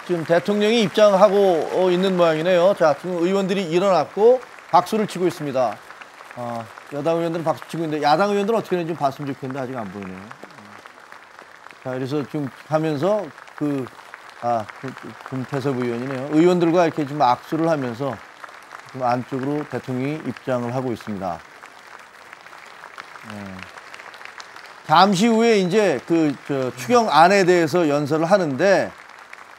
지금 대통령이 입장하고 있는 모양이네요. 자, 지금 의원들이 일어났고 박수를 치고 있습니다. 여당 의원들은 박수 치고 있는데 야당 의원들은 어떻게 되는지 좀 봤으면 좋겠는데 아직 안 보이네요. 자, 그래서 지금 하면서 금태섭 의원이네요. 의원들과 이렇게 좀 악수를 하면서 지금 안쪽으로 대통령이 입장을 하고 있습니다. 잠시 후에 이제 추경안에 대해서 연설을 하는데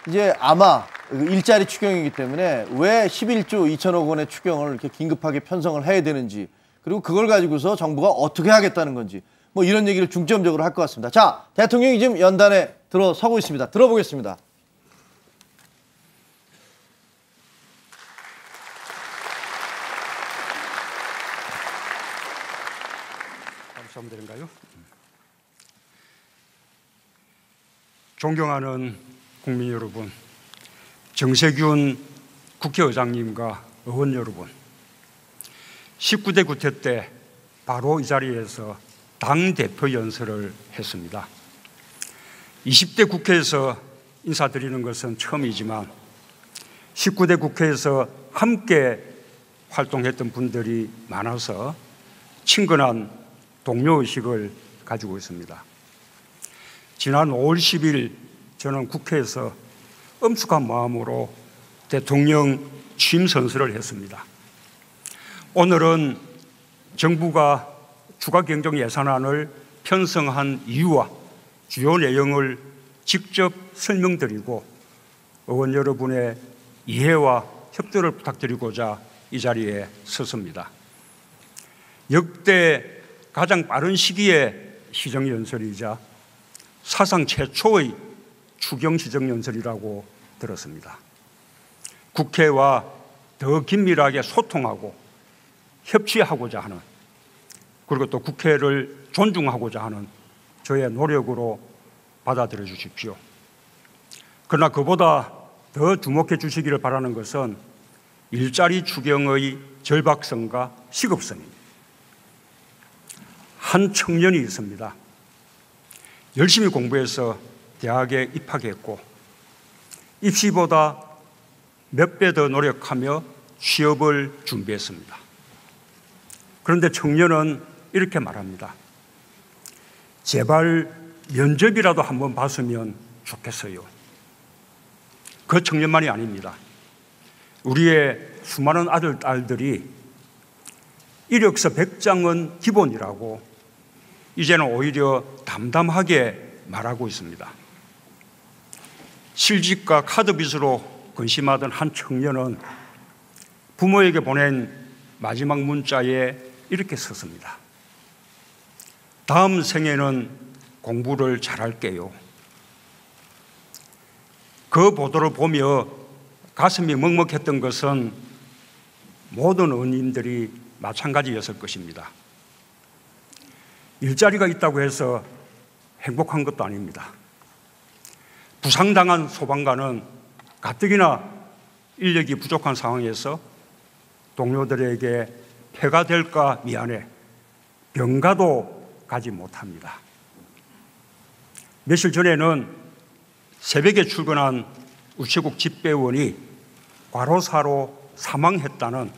이제 아마 일자리 추경이기 때문에 왜 11조 2천억 원의 추경을 이렇게 긴급하게 편성을 해야 되는지 그리고 그걸 가지고서 정부가 어떻게 하겠다는 건지 뭐 이런 얘기를 중점적으로 할 것 같습니다. 자, 대통령이 지금 연단에 들어서고 있습니다. 들어보겠습니다. 하면 되는가요? 존경하는 국민 여러분, 정세균 국회의장님과 의원 여러분, 19대 국회 때 바로 이 자리에서 당대표 연설을 했습니다. 20대 국회에서 인사드리는 것은 처음이지만 19대 국회에서 함께 활동했던 분들이 많아서 친근한 동료의식을 가지고 있습니다. 지난 5월 10일 저는 국회에서 엄숙한 마음으로 대통령 취임 선서를 했습니다. 오늘은 정부가 추가경정 예산안을 편성한 이유와 주요 내용을 직접 설명드리고 의원 여러분의 이해와 협조를 부탁드리고자 이 자리에 섰습니다. 역대 가장 빠른 시기에 시정연설이자 사상 최초의 추경 시정연설이라고 들었습니다. 국회와 더 긴밀하게 소통하고 협치하고자 하는, 그리고 또 국회를 존중하고자 하는 저의 노력으로 받아들여 주십시오. 그러나 그보다 더 주목해 주시기를 바라는 것은 일자리 추경의 절박성과 시급성입니다. 한 청년이 있습니다. 열심히 공부해서 대학에 입학했고 입시보다 몇 배 더 노력하며 취업을 준비했습니다. 그런데 청년은 이렇게 말합니다. 제발 면접이라도 한번 봤으면 좋겠어요. 그 청년만이 아닙니다. 우리의 수많은 아들, 딸들이 이력서 100장은 기본이라고 이제는 오히려 담담하게 말하고 있습니다. 실직과 카드빚으로 근심하던 한 청년은 부모에게 보낸 마지막 문자에 이렇게 썼습니다. 다음 생에는 공부를 잘할게요. 그 보도를 보며 가슴이 먹먹했던 것은 모든 의원님들이 마찬가지였을 것입니다. 일자리가 있다고 해서 행복한 것도 아닙니다. 부상당한 소방관은 가뜩이나 인력이 부족한 상황에서 동료들에게 폐가 될까 미안해 병가도 가지 못합니다. 며칠 전에는 새벽에 출근한 우체국 집배원이 과로사로 사망했다는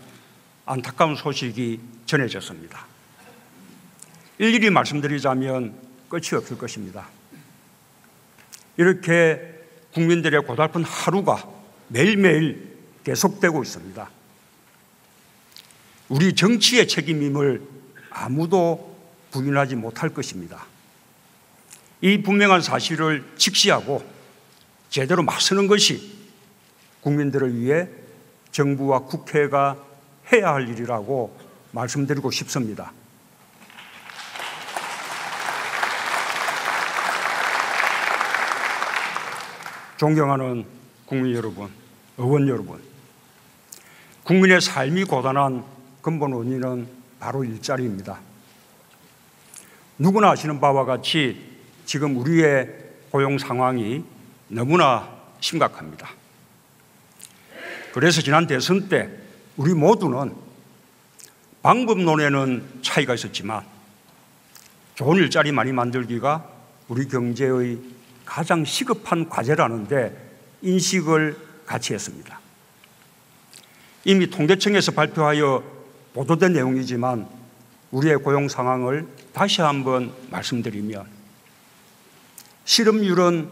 안타까운 소식이 전해졌습니다. 일일이 말씀드리자면 끝이 없을 것입니다. 이렇게 국민들의 고달픈 하루가 매일매일 계속되고 있습니다. 우리 정치의 책임임을 아무도 부인하지 못할 것입니다. 이 분명한 사실을 직시하고 제대로 맞서는 것이 국민들을 위해 정부와 국회가 해야 할 일이라고 말씀드리고 싶습니다. 존경하는 국민 여러분, 의원 여러분, 국민의 삶이 고단한 근본 원인은 바로 일자리입니다. 누구나 아시는 바와 같이 지금 우리의 고용 상황이 너무나 심각합니다. 그래서 지난 대선 때 우리 모두는 방법론에는 차이가 있었지만 좋은 일자리 많이 만들기가 우리 경제의 가장 시급한 과제라는데 인식을 같이 했습니다. 이미 통계청에서 발표하여 보도된 내용이지만 우리의 고용 상황을 다시 한번 말씀드리면 실업률은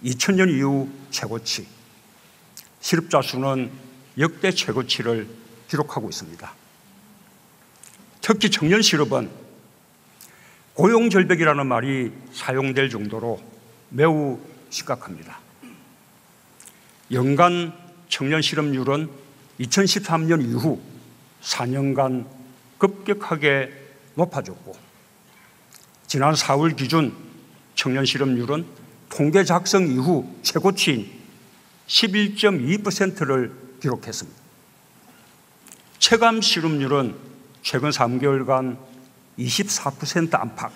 2000년 이후 최고치, 실업자 수는 역대 최고치를 기록하고 있습니다. 특히 청년 실업은 고용절벽이라는 말이 사용될 정도로 매우 심각합니다. 연간 청년 실업률은 2013년 이후 4년간 급격하게 높아졌고 지난 4월 기준 청년 실업률은 통계 작성 이후 최고치인 11.2%를 기록했습니다. 체감 실업률은 최근 3개월간 24% 안팎,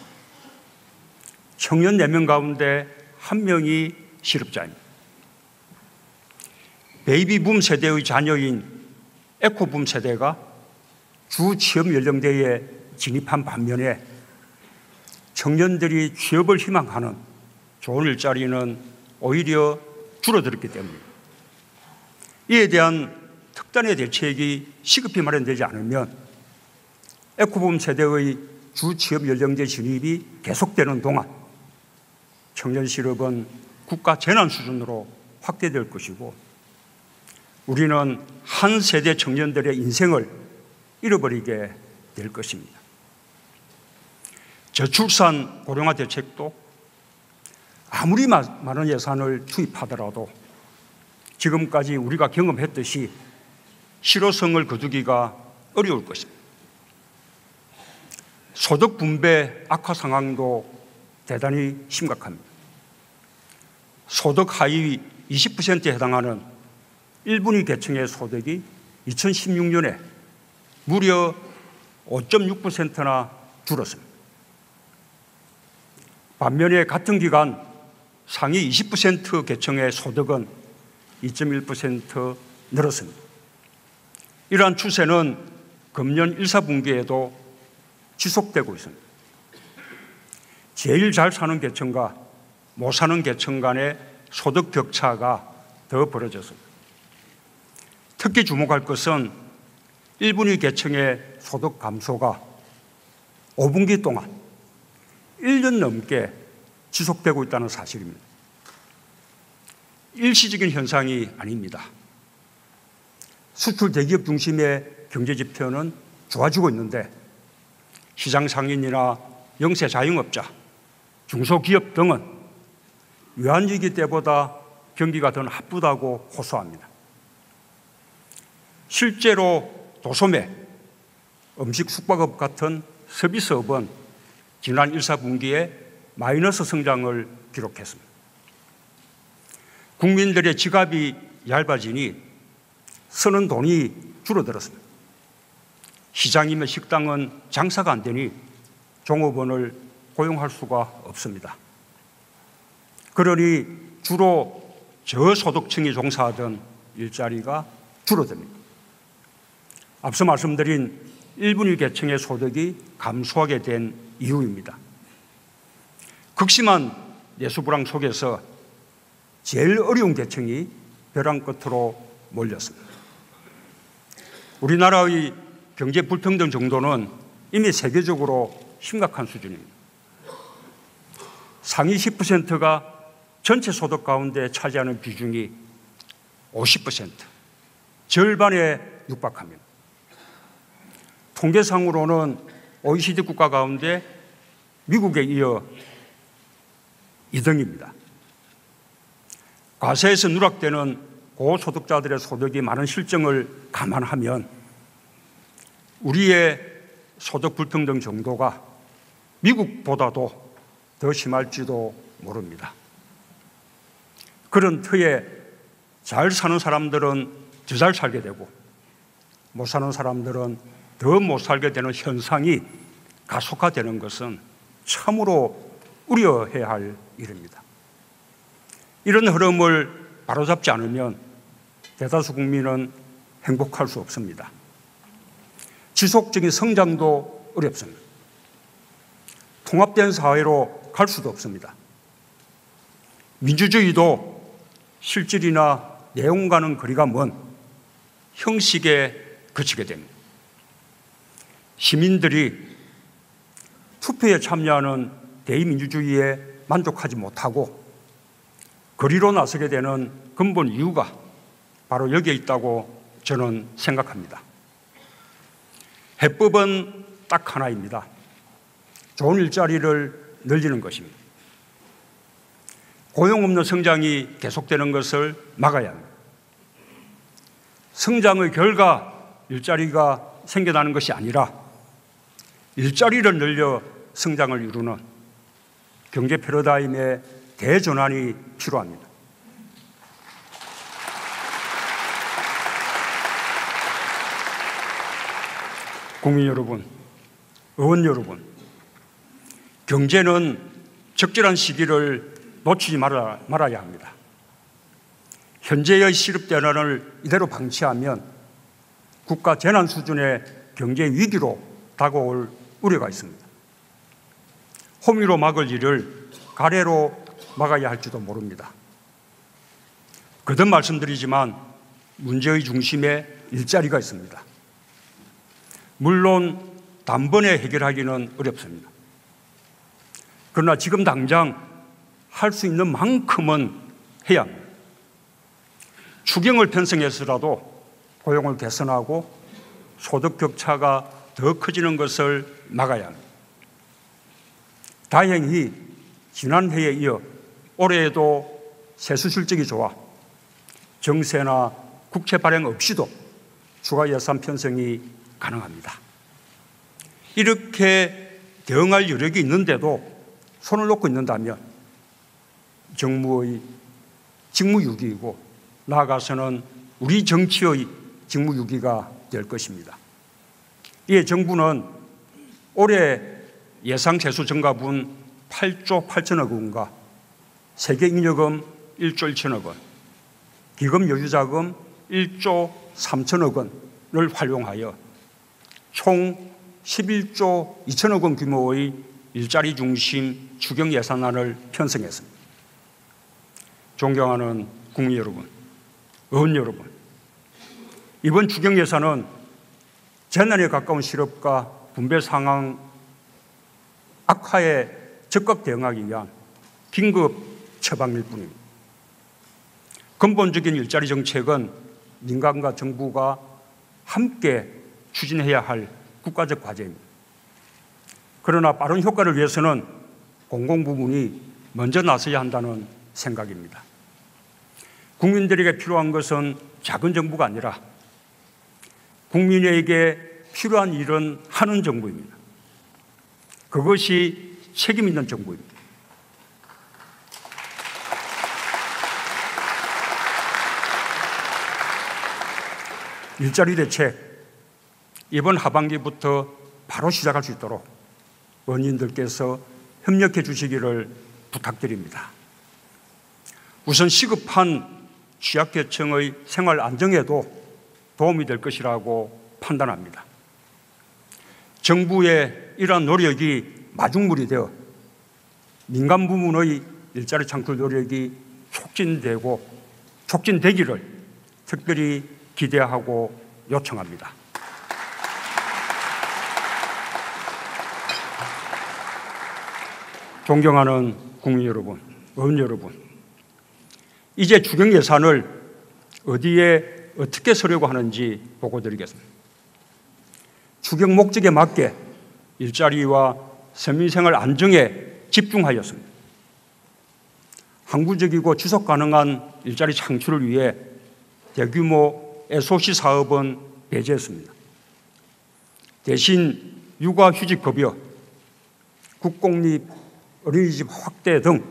청년 4명 가운데 1명이 실업자입니다. 베이비붐 세대의 자녀인 에코붐 세대가 주 취업 연령대에 진입한 반면에 청년들이 취업을 희망하는 좋은 일자리는 오히려 줄어들었기 때문입니다. 이에 대한 특단의 대책이 시급히 마련되지 않으면 에코붐 세대의 주 취업 연령대 진입이 계속되는 동안 청년 실업은 국가 재난 수준으로 확대될 것이고 우리는 한 세대 청년들의 인생을 잃어버리게 될 것입니다. 저출산 고령화 대책도 아무리 많은 예산을 투입하더라도 지금까지 우리가 경험했듯이 실효성을 거두기가 어려울 것입니다. 소득 분배 악화 상황도 대단히 심각합니다. 소득 하위 20%에 해당하는 1분위 계층의 소득이 2016년에 무려 5.6%나 줄었습니다. 반면에 같은 기간 상위 20% 계층의 소득은 2.1% 늘었습니다. 이러한 추세는 금년 1, 4분기에도 지속되고 있습니다. 제일 잘 사는 계층과 못 사는 계층 간의 소득 격차가 더 벌어졌습니다. 특히 주목할 것은 1분위 계층의 소득 감소가 5분기 동안 1년 넘게 지속되고 있다는 사실입니다. 일시적인 현상이 아닙니다. 수출 대기업 중심의 경제 지표는 좋아지고 있는데 시장 상인이나 영세 자영업자, 중소기업 등은 외환위기 때보다 경기가 더 나쁘다고 호소합니다. 실제로 도소매, 음식 숙박업 같은 서비스업은 지난 1, 4분기에 마이너스 성장을 기록했습니다. 국민들의 지갑이 얇아지니 쓰는 돈이 줄어들었습니다. 시장이며 식당은 장사가 안 되니 종업원을 고용할 수가 없습니다. 그러니 주로 저소득층이 종사하던 일자리가 줄어듭니다. 앞서 말씀드린 1분위 계층의 소득이 감소하게 된 이유입니다. 극심한 내수불황 속에서 제일 어려운 계층이 벼랑 끝으로 몰렸습니다. 우리나라의 경제 불평등 정도는 이미 세계적으로 심각한 수준입니다. 상위 10%가 전체 소득 가운데 차지하는 비중이 50%, 절반에 육박합니다. 통계상으로는 OECD 국가 가운데 미국에 이어 2등입니다. 과세에서 누락되는 고소득자들의 소득이 많은 실정을 감안하면 우리의 소득 불평등 정도가 미국보다도 더 심할지도 모릅니다. 그런 터에 잘 사는 사람들은 더 잘 살게 되고 못 사는 사람들은 더 못 살게 되는 현상이 가속화되는 것은 참으로 우려해야 할 일입니다. 이런 흐름을 바로잡지 않으면 대다수 국민은 행복할 수 없습니다. 지속적인 성장도 어렵습니다. 통합된 사회로 갈 수도 없습니다. 민주주의도 실질이나 내용과는 거리가 먼 형식에 그치게 됩니다. 시민들이 투표에 참여하는 대의민주주의에 만족하지 못하고 거리로 나서게 되는 근본 이유가 바로 여기에 있다고 저는 생각합니다. 해법은 딱 하나입니다. 좋은 일자리를 늘리는 것입니다. 고용 없는 성장이 계속되는 것을 막아야 합니다. 성장의 결과 일자리가 생겨나는 것이 아니라 일자리를 늘려 성장을 이루는 경제 패러다임의 대전환이 필요합니다. 국민 여러분, 의원 여러분, 경제는 적절한 시기를 놓치지 말아야 합니다. 현재의 시급 대란을 이대로 방치하면 국가 재난 수준의 경제 위기로 다가올 우려가 있습니다. 호미로 막을 일을 가래로 막아야 할지도 모릅니다. 거듭 말씀드리지만 문제의 중심에 일자리가 있습니다. 물론 단번에 해결하기는 어렵습니다. 그러나 지금 당장 할 수 있는 만큼은 해야 합니다. 추경을 편성해서라도 고용을 개선하고 소득 격차가 더 커지는 것을 막아야 합니다. 다행히 지난해에 이어 올해에도 세수 실적이 좋아 정세나 국채 발행 없이도 추가 예산 편성이 가능합니다. 이렇게 대응할 여력이 있는데도 손을 놓고 있는다면 정무의 직무유기이고 나아가서는 우리 정치의 직무유기가 될 것입니다. 이에 정부는 올해 예상 세수 증가분 8조 8천억 원과 세계잉여금 1조 1천억 원, 기금 여유자금 1조 3천억 원을 활용하여 총 11조 2천억 원 규모의 일자리 중심 추경 예산안을 편성했습니다. 존경하는 국민 여러분, 의원 여러분, 이번 추경 예산은 재난에 가까운 실업과 분배 상황 악화에 적극 대응하기 위한 긴급 처방일 뿐입니다. 근본적인 일자리 정책은 민간과 정부가 함께 추진해야 할 국가적 과제입니다. 그러나 빠른 효과를 위해서는 공공부문이 먼저 나서야 한다는 생각입니다. 국민들에게 필요한 것은 작은 정부가 아니라 국민에게 필요한 일은 하는 정부입니다. 그것이 책임 있는 정부입니다. 일자리 대책, 이번 하반기부터 바로 시작할 수 있도록 의원님들께서 협력해 주시기를 부탁드립니다. 우선 시급한 취약계층의 생활 안정에도 도움이 될 것이라고 판단합니다. 정부의 이러한 노력이 마중물이 되어 민간 부문의 일자리 창출 노력이 촉진되기를 특별히 기대하고 요청합니다. 존경하는 국민 여러분, 의원 여러분, 이제 추경 예산을 어디에 어떻게 쓰려고 하는지 보고드리겠습니다. 추경 목적에 맞게 일자리와 서민생활 안정에 집중하였습니다. 항구적이고 지속 가능한 일자리 창출을 위해 대규모 SOC 사업은 배제했습니다. 대신 육아휴직급여, 국공립 어린이집 확대 등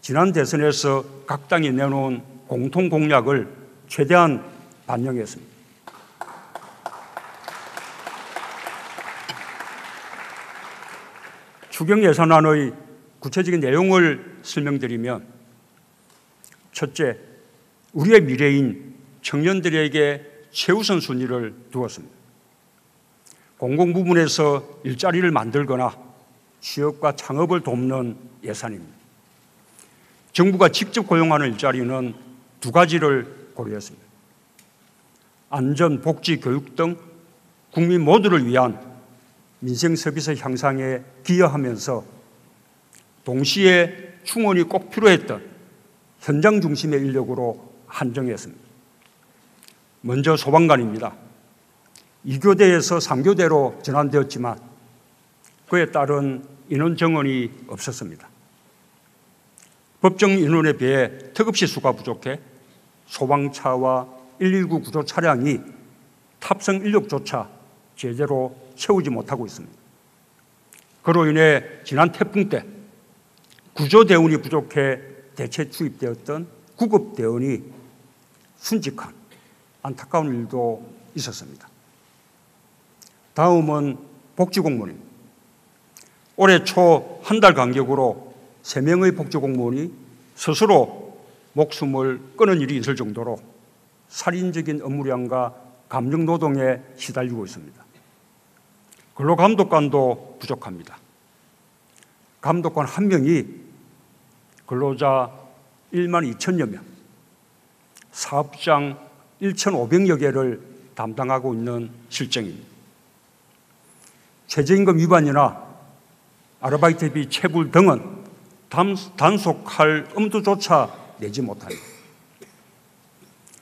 지난 대선에서 각 당이 내놓은 공통 공약을 최대한 반영했습니다. 추경 예산안의 구체적인 내용을 설명드리면, 첫째, 우리의 미래인 청년들에게 최우선 순위를 두었습니다. 공공부문에서 일자리를 만들거나 취업과 창업을 돕는 예산입니다. 정부가 직접 고용하는 일자리는 두 가지를 고려했습니다. 안전, 복지, 교육 등 국민 모두를 위한 민생 서비스 향상에 기여하면서 동시에 충원이 꼭 필요했던 현장 중심의 인력으로 한정했습니다. 먼저 소방관입니다. 2교대에서 3교대로 전환되었지만 그에 따른 인원 정원이 없었습니다. 법정 인원에 비해 특급시 수가 부족해 소방차와 119 구조 차량이 탑승 인력조차 제대로 채우지 못하고 있습니다. 그로 인해 지난 태풍 때 구조대원이 부족해 대체 투입되었던 구급대원이 순직한 안타까운 일도 있었습니다. 다음은 복지공무원입니다. 올해 초 한 달 간격으로 3명의 복지공무원이 스스로 목숨을 끊은 일이 있을 정도로 살인적인 업무량과 감정노동에 시달리고 있습니다. 근로감독관도 부족합니다. 감독관 한 명이 근로자 1만 2천여 명, 사업장 1,500여 개를 담당하고 있는 실정입니다. 최저임금 위반이나 아르바이트비 체불 등은 단속할 엄두조차 내지 못합니다.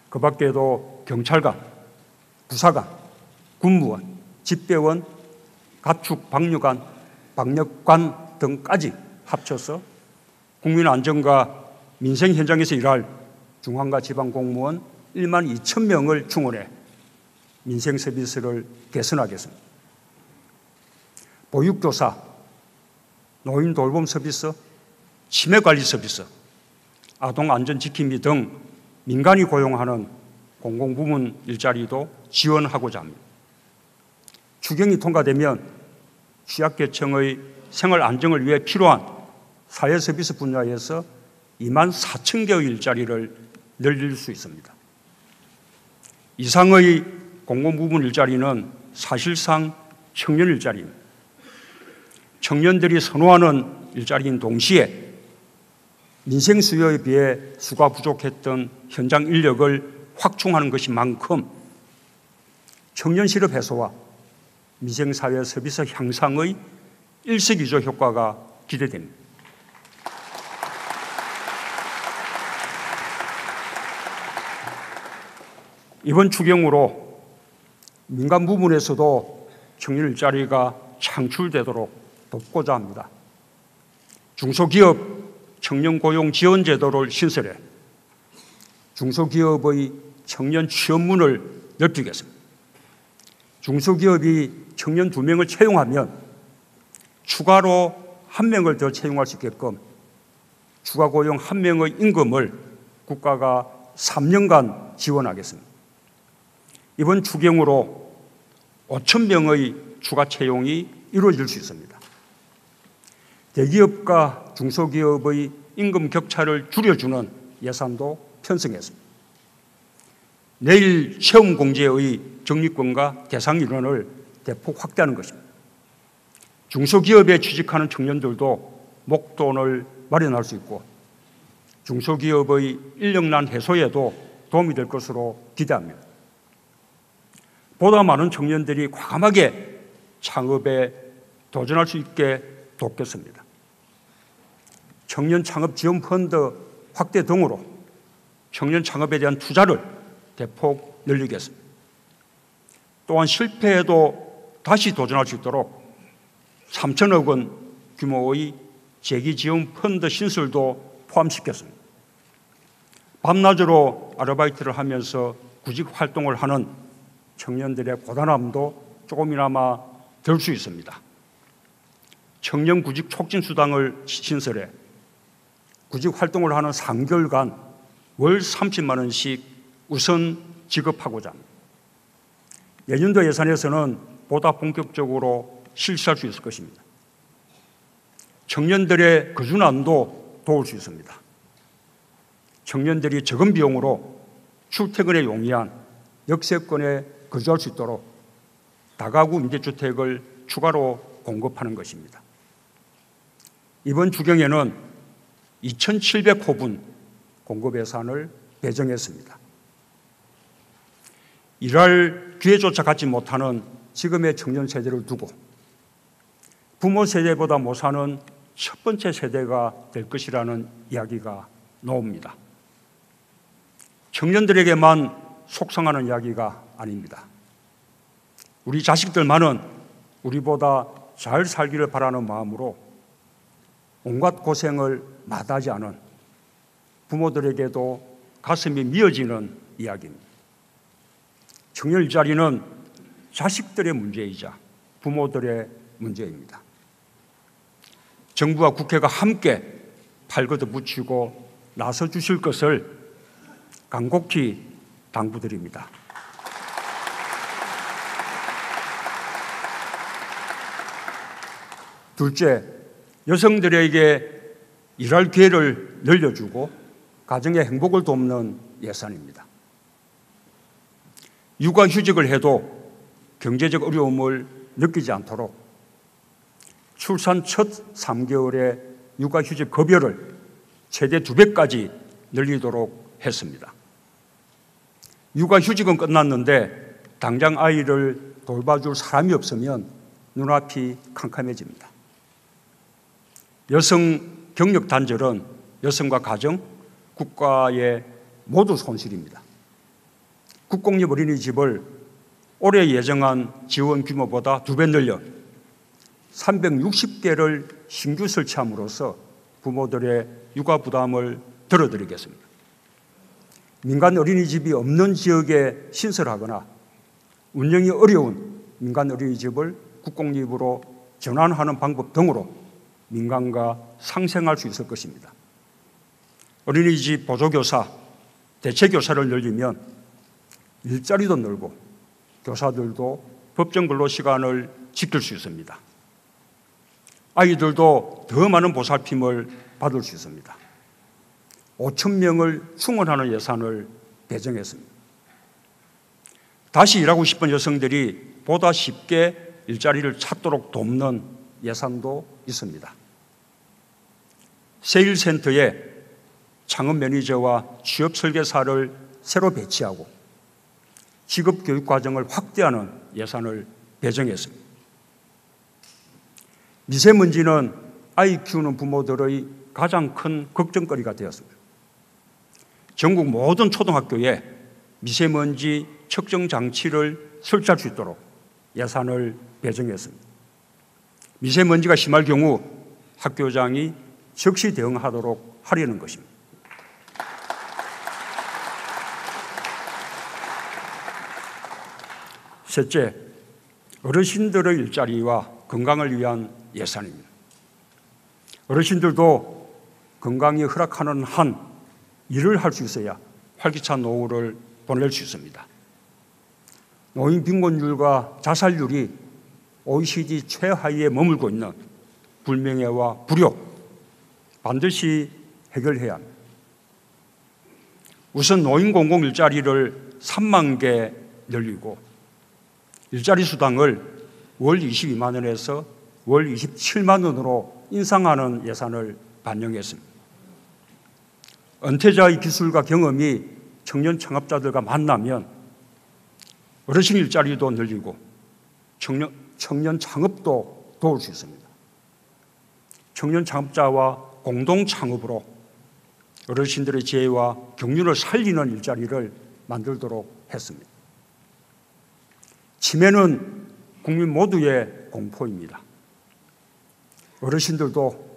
그 밖에도 경찰관, 부사관, 군무원, 집배원, 가축 방류관, 방역관 등까지 합쳐서 국민 안전과 민생 현장에서 일할 중앙과 지방 공무원 1만 2천 명을 충원해 민생 서비스를 개선하겠습니다. 보육교사, 노인 돌봄 서비스, 치매 관리 서비스, 아동 안전 지킴이 등 민간이 고용하는 공공부문 일자리도 지원하고자 합니다. 추경이 통과되면 취약계층의 생활 안정을 위해 필요한 사회 서비스 분야에서 2만 4천 개의 일자리를 늘릴 수 있습니다. 이상의 공공부문 일자리는 사실상 청년 일자리입니다. 청년들이 선호하는 일자리인 동시에 민생 수요에 비해 수가 부족했던 현장 인력을 확충하는 것인 만큼 청년 실업 해소와 민생사회 서비스 향상의 일석이조 효과가 기대됩니다. 이번 추경으로 민간 부문에서도 청년 일자리가 창출되도록 돕고자 합니다. 중소기업 청년 고용 지원 제도를 신설해 중소기업의 청년 취업문을 넓히겠습니다. 중소기업이 청년 2명을 채용하면 추가로 1명을 더 채용할 수 있게끔 추가 고용 1명의 임금을 국가가 3년간 지원하겠습니다. 이번 추경으로 5천 명의 추가 채용이 이루어질 수 있습니다. 대기업과 중소기업의 임금 격차를 줄여주는 예산도 편성했습니다. 내일 채용공제의 적립금과 대상 인원을 대폭 확대하는 것입니다. 중소기업에 취직하는 청년들도 목돈을 마련할 수 있고 중소기업의 인력난 해소에도 도움이 될 것으로 기대합니다. 보다 많은 청년들이 과감하게 창업에 도전할 수 있게 돕겠습니다. 청년 창업 지원 펀드 확대 등으로 청년 창업에 대한 투자를 대폭 늘리겠습니다. 또한 실패해도 다시 도전할 수 있도록 3천억 원 규모의 재기 지원 펀드 신설도 포함시켰습니다. 밤낮으로 아르바이트를 하면서 구직 활동을 하는 청년들의 고단함도 조금이나마 덜 수 있습니다. 청년 구직 촉진 수당을 신설해 구직 활동을 하는 3개월간 월 30만 원씩 우선 지급하고자 합니다. 내년도 예산에서는 보다 본격적으로 실시할 수 있을 것입니다. 청년들의 거주난도 도울 수 있습니다. 청년들이 적은 비용으로 출퇴근에 용이한 역세권에 거주할 수 있도록 다가구 임대주택을 추가로 공급하는 것입니다. 이번 추경에는 2,700호분 공급 예산을 배정했습니다. 일할 기회조차 갖지 못하는 지금의 청년 세대를 두고 부모 세대보다 못 사는 첫 번째 세대가 될 것이라는 이야기가 나옵니다. 청년들에게만 속상하는 이야기가 아닙니다. 우리 자식들만은 우리보다 잘 살기를 바라는 마음으로 온갖 고생을 마다하지 않은 부모들에게도 가슴이 미어지는 이야기입니다. 청년 일자리는 자식들의 문제이자 부모들의 문제입니다. 정부와 국회가 함께 발걷어 붙이고 나서 주실 것을 간곡히 당부드립니다. 둘째, 여성들에게 일할 기회를 늘려주고 가정의 행복을 돕는 예산입니다. 육아휴직을 해도 경제적 어려움을 느끼지 않도록 출산 첫 3개월의 육아휴직 급여를 최대 2배까지 늘리도록 했습니다. 육아휴직은 끝났는데 당장 아이를 돌봐줄 사람이 없으면 눈앞이 캄캄해집니다. 여성 경력 단절은 여성과 가정, 국가의 모두 손실입니다. 국공립 어린이집을 올해 예정한 지원 규모보다 2배 늘려 360개를 신규 설치함으로써 부모들의 육아 부담을 덜어드리겠습니다. 민간 어린이집이 없는 지역에 신설하거나 운영이 어려운 민간 어린이집을 국공립으로 전환하는 방법 등으로 민간과 상생할 수 있을 것입니다. 어린이집 보조교사, 대체교사를 늘리면 일자리도 늘고 교사들도 법정 근로시간을 지킬 수 있습니다. 아이들도 더 많은 보살핌을 받을 수 있습니다. 5천 명을 충원하는 예산을 배정했습니다. 다시 일하고 싶은 여성들이 보다 쉽게 일자리를 찾도록 돕는 예산도 있습니다. 세일센터에 창업 매니저와 취업 설계사를 새로 배치하고 직업 교육 과정을 확대하는 예산을 배정했습니다. 미세먼지는 아이 키우는 부모들의 가장 큰 걱정거리가 되었습니다. 전국 모든 초등학교에 미세먼지 측정 장치를 설치할 수 있도록 예산을 배정했습니다. 미세먼지가 심할 경우 학교장이 즉시 대응하도록 하려는 것입니다. 셋째, 어르신들의 일자리와 건강을 위한 예산입니다. 어르신들도 건강이 허락하는 한 일을 할 수 있어야 활기찬 노후를 보낼 수 있습니다. 노인 빈곤율과 자살률이 OECD 최하위에 머물고 있는 불명예와 불효 반드시 해결해야 합니다. 우선 노인 공공 일자리를 3만 개 늘리고 일자리 수당을 월 22만 원에서 월 27만 원으로 인상하는 예산을 반영했습니다. 은퇴자의 기술과 경험이 청년 창업자들과 만나면 어르신 일자리도 늘리고 청년 창업도 도울 수 있습니다. 청년 창업자와 공동 창업으로 어르신들의 지혜와 경륜을 살리는 일자리를 만들도록 했습니다. 치매는 국민 모두의 공포입니다. 어르신들도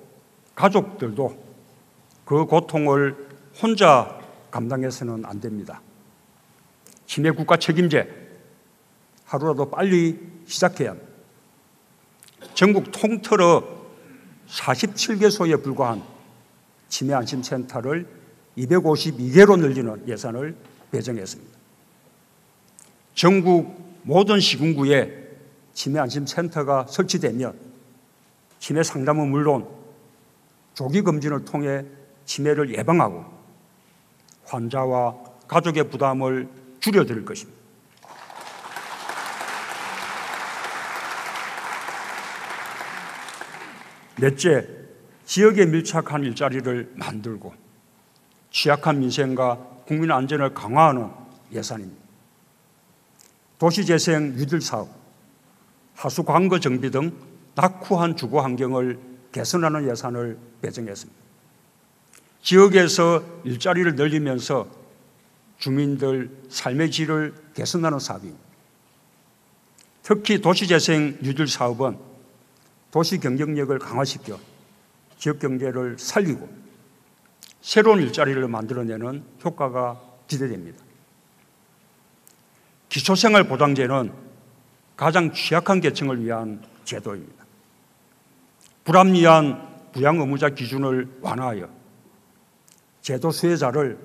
가족들도 그 고통을 혼자 감당해서는 안 됩니다. 치매 국가 책임제 하루라도 빨리 시작해야 합니다. 전국 통틀어 47개소에 불과한 치매 안심센터를 252개로 늘리는 예산을 배정했습니다. 전국 모든 시군구에 치매 안심센터가 설치되면 치매 상담은 물론 조기 검진을 통해 치매를 예방하고 환자와 가족의 부담을 줄여드릴 것입니다. 넷째, 지역에 밀착한 일자리를 만들고 취약한 민생과 국민 안전을 강화하는 예산입니다. 도시재생 뉴딜 사업, 하수광거 정비 등 낙후한 주거 환경을 개선하는 예산을 배정했습니다. 지역에서 일자리를 늘리면서 주민들 삶의 질을 개선하는 사업입니다. 특히 도시재생 뉴딜 사업은 도시 경쟁력을 강화시켜 지역 경제를 살리고 새로운 일자리를 만들어내는 효과가 기대됩니다. 기초생활보장제는 가장 취약한 계층을 위한 제도입니다. 불합리한 부양 의무자 기준을 완화하여 제도 수혜자를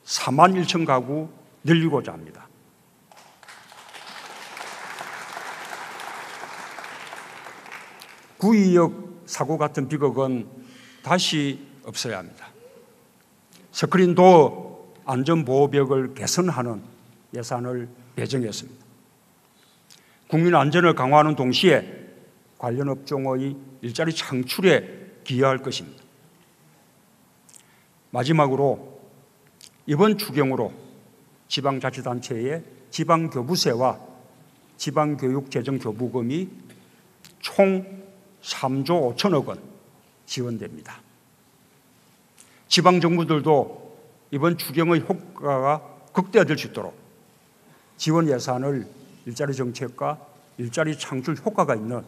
4만 1천 가구 늘리고자 합니다. 구의역 사고 같은 비극은 다시 없어야 합니다. 스크린도어 안전보호벽을 개선하는 예산을 배정했습니다. 국민 안전을 강화하는 동시에 관련 업종의 일자리 창출에 기여할 것입니다. 마지막으로 이번 추경으로 지방자치단체의 지방교부세와 지방교육재정교부금이 총 3조 5천억 원 지원됩니다. 지방정부들도 이번 추경의 효과가 극대화될 수 있도록 지원 예산을 일자리 정책과 일자리 창출 효과가 있는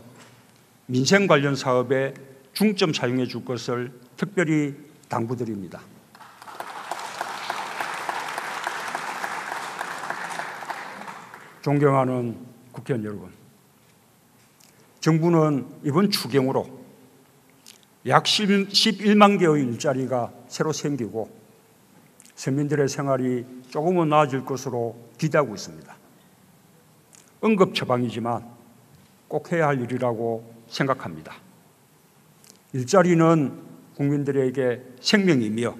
민생 관련 사업에 중점 사용해 줄 것을 특별히 당부드립니다. 존경하는 국회의원 여러분, 정부는 이번 추경으로 약 11만 개의 일자리가 새로 생기고 서민들의 생활이 조금은 나아질 것으로 기대하고 있습니다. 응급처방이지만 꼭 해야 할 일이라고 생각합니다. 일자리는 국민들에게 생명이며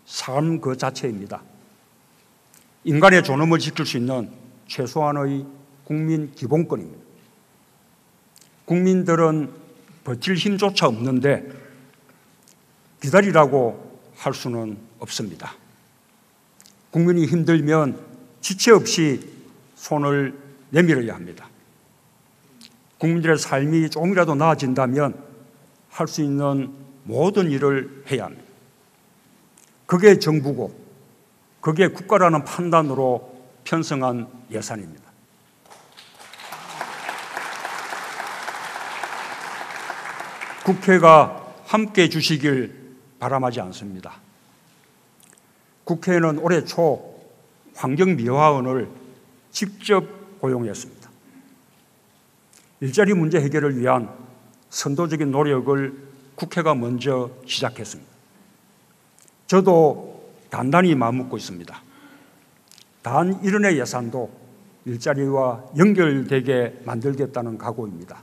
삶 그 자체입니다. 인간의 존엄을 지킬 수 있는 최소한의 국민 기본권입니다. 국민들은 버틸 힘조차 없는데 기다리라고 할 수는 없습니다. 국민이 힘들면 지체 없이 손을 내밀어야 합니다. 국민들의 삶이 조금이라도 나아진다면 할 수 있는 모든 일을 해야 합니다. 그게 정부고 그게 국가라는 판단으로 편성한 예산입니다. 국회가 함께 해 주시길 바람하지 않습니다. 국회는 올해 초 환경미화원을 직접 고용했습니다. 일자리 문제 해결을 위한 선도적인 노력을 국회가 먼저 시작했습니다. 저도 단단히 마음먹고 있습니다. 단 1원의 예산도 일자리와 연결되게 만들겠다는 각오입니다.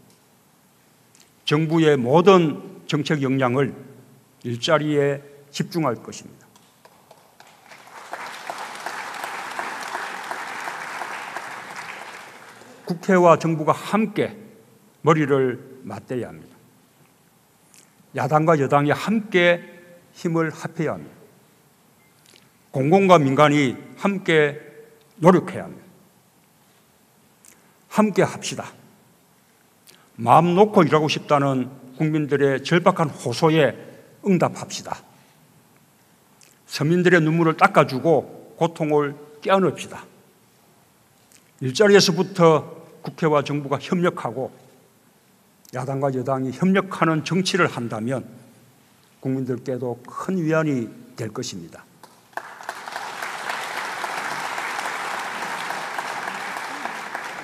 정부의 모든 정책 역량을 일자리에 집중할 것입니다. 국회와 정부가 함께 머리를 맞대야 합니다. 야당과 여당이 함께 힘을 합해야 합니다. 공공과 민간이 함께 노력해야 합니다. 함께 합시다. 마음 놓고 일하고 싶다는 국민들의 절박한 호소에 응답합시다. 서민들의 눈물을 닦아주고 고통을 떼어넣읍시다. 일자리에서부터 국회와 정부가 협력하고 야당과 여당이 협력하는 정치를 한다면 국민들께도 큰 위안이 될 것입니다.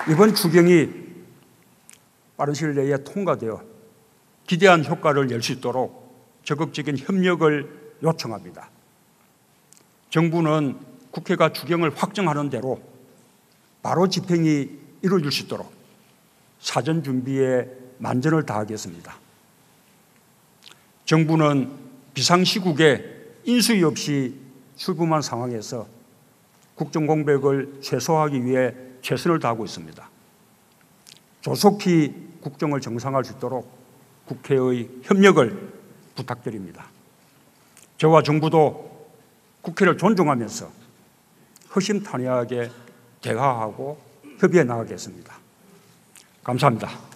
이번 추경이 빠른 시일 내에 통과되어 기대한 효과를 낼 수 있도록 적극적인 협력을 요청합니다. 정부는 국회가 추경을 확정하는 대로 바로 집행이 이루어질 수 있도록 사전 준비에 만전을 다하겠습니다. 정부는 비상시국에 인수위 없이 출범한 상황에서 국정 공백을 최소화하기 위해 최선을 다하고 있습니다. 조속히 국정을 정상화할 수 있도록 국회의 협력을 부탁드립니다. 저와 정부도 국회를 존중하면서 허심탄회하게 대화하고 협의해 나가겠습니다. 감사합니다.